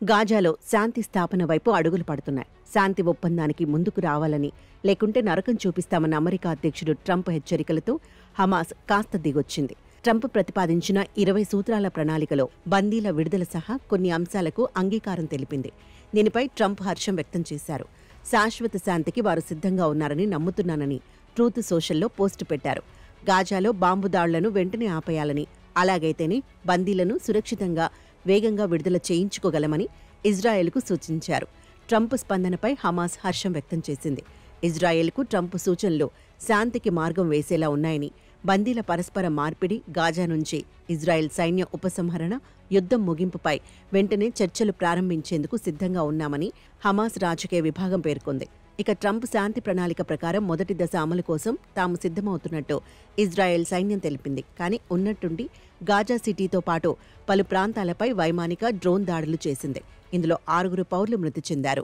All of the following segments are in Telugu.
గాజాలో శాంతి స్థాపన వైపు అడుగులు పడుతున్నాయి. శాంతి ఒప్పందానికి ముందుకు రావాలని, లేకుంటే నరకం చూపిస్తామన్న అమెరికా అధ్యక్షుడు ట్రంప్ హెచ్చరికలతో హమాస్ కాస్త దిగొచ్చింది. ట్రంప్ ప్రతిపాదించిన 20 సూత్రాల ప్రణాళికలో బందీల విడుదల సహా కొన్ని అంశాలకు అంగీకారం తెలిపింది. దీనిపై ట్రంప్ హర్షం వ్యక్తం చేశారు. శాశ్వత శాంతికి వారు సిద్ధంగా ఉన్నారని నమ్ముతున్నానని ట్రూత్ సోషల్లో పోస్టు పెట్టారు. గాజాలో బాంబు దాడులను వెంటనే ఆపేయాలని, అలాగైతేనే బందీలను సురక్షితంగా వేగంగా విడుదల చేయించుకోగలమని ఇజ్రాయెల్కు సూచించారు. ట్రంప్ స్పందనపై హమాస్ హర్షం వ్యక్తం చేసింది. ఇజ్రాయెల్కు ట్రంప్ సూచనలు శాంతికి మార్గం వేసేలా ఉన్నాయని, బందీల పరస్పర మార్పిడి, గాజా నుంచి ఇజ్రాయెల్ సైన్య ఉపసంహరణ, యుద్ధం ముగింపుపై వెంటనే చర్చలు ప్రారంభించేందుకు సిద్ధంగా ఉన్నామని హమాస్ రాజకీయ విభాగం పేర్కొంది. ఇక ట్రంప్ శాంతి ప్రణాళిక ప్రకారం మొదటి దశ అమలు కోసం తాము సిద్ధమవుతున్నట్టు ఇజ్రాయెల్ సైన్యం తెలిపింది. కానీ ఉన్నట్టుండి గాజా సిటీతో పాటు పలు ప్రాంతాలపై వైమానిక, డ్రోన్ దాడులు చేసింది. ఇందులో 6 పౌరులు మృతి చెందారు.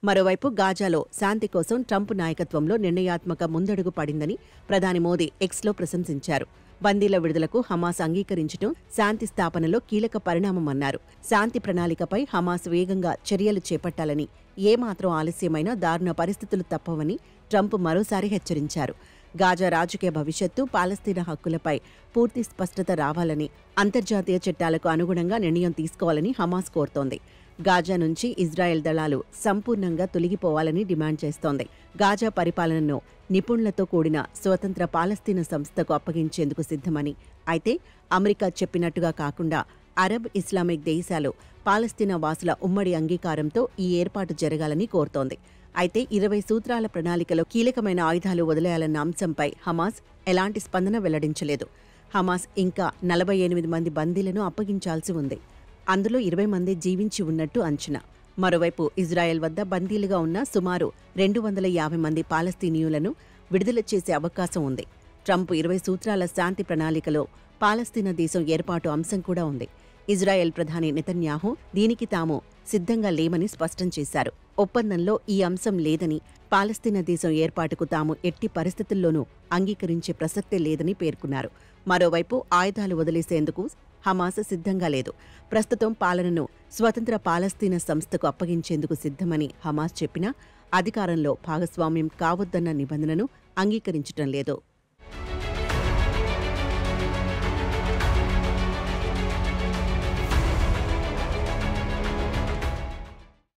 మరోవైపు గాజాలో శాంతి కోసం ట్రంప్ నాయకత్వంలో నిర్ణయాత్మక ముందడుగు పడిందని ప్రధాని మోదీ ఎక్స్లో ప్రశంసించారు. బందీల విడుదలకు హమాస్ అంగీకరించడం శాంతి స్థాపనలో కీలక పరిణామమన్నారు. శాంతి ప్రణాళికపై హమాస్ వేగంగా చర్యలు చేపట్టాలని, ఏమాత్రం ఆలస్యమైనా దారుణ పరిస్థితులు తప్పవని ట్రంప్ మరోసారి హెచ్చరించారు. గాజా రాజకీయ భవిష్యత్తు, పాలస్తీనా హక్కులపై పూర్తి స్పష్టత రావాలని, అంతర్జాతీయ చట్టాలకు అనుగుణంగా నిర్ణయం తీసుకోవాలని హమాస్ కోరుతోంది. గాజా నుంచి ఇజ్రాయెల్ దళాలు సంపూర్ణంగా తొలగిపోవాలని డిమాండ్ చేస్తోంది. గాజా పరిపాలనను నిపుణులతో కూడిన స్వతంత్ర పాలస్తీనా సంస్థకు అప్పగించేందుకు సిద్ధమని, అయితే అమెరికా చెప్పినట్టుగా కాకుండా అరబ్, ఇస్లామిక్ దేశాలు పాలస్తీనా వాసుల ఉమ్మడి అంగీకారంతో ఈ ఏర్పాటు జరగాలని కోరుతోంది. అయితే 20 సూత్రాల ప్రణాళికలో కీలకమైన ఆయుధాలు వదిలేయాలన్న అంశంపై హమాస్ ఎలాంటి స్పందన వెల్లడించలేదు. హమాస్ ఇంకా 48 మంది బందీలను అప్పగించాల్సి ఉంది. అందులో 20 మంది జీవించి ఉన్నట్టు అంచనా. మరోవైపు ఇజ్రాయెల్ వద్ద బందీలుగా ఉన్న సుమారు 250 మంది పాలస్తీనియులను విడుదల చేసే అవకాశం ఉంది. ట్రంప్ 20 సూత్రాల శాంతి ప్రణాళికలో పాలస్తీనా దేశం ఏర్పాటు అంశం కూడా ఉంది. ఇజ్రాయెల్ ప్రధాని నెతన్యాహు దీనికి తాము సిద్ధంగా లేమని స్పష్టం చేశారు. ఒప్పందంలో ఈ అంశం లేదని, పాలస్తీనా దేశం ఏర్పాటుకు తాము ఎట్టి పరిస్థితుల్లోనూ అంగీకరించే ప్రసక్తే లేదని పేర్కొన్నారు. మరోవైపు ఆయుధాలు వదిలేసేందుకు హమాస్ సిద్ధంగా లేదు. ప్రస్తుతం పాలనను స్వతంత్ర పాలస్తీనా సంస్థకు అప్పగించేందుకు సిద్ధమని హమాస్ చెప్పినా అధికారంలో భాగస్వామ్యం కావద్దన్న నిబంధనను అంగీకరించటం లేదు.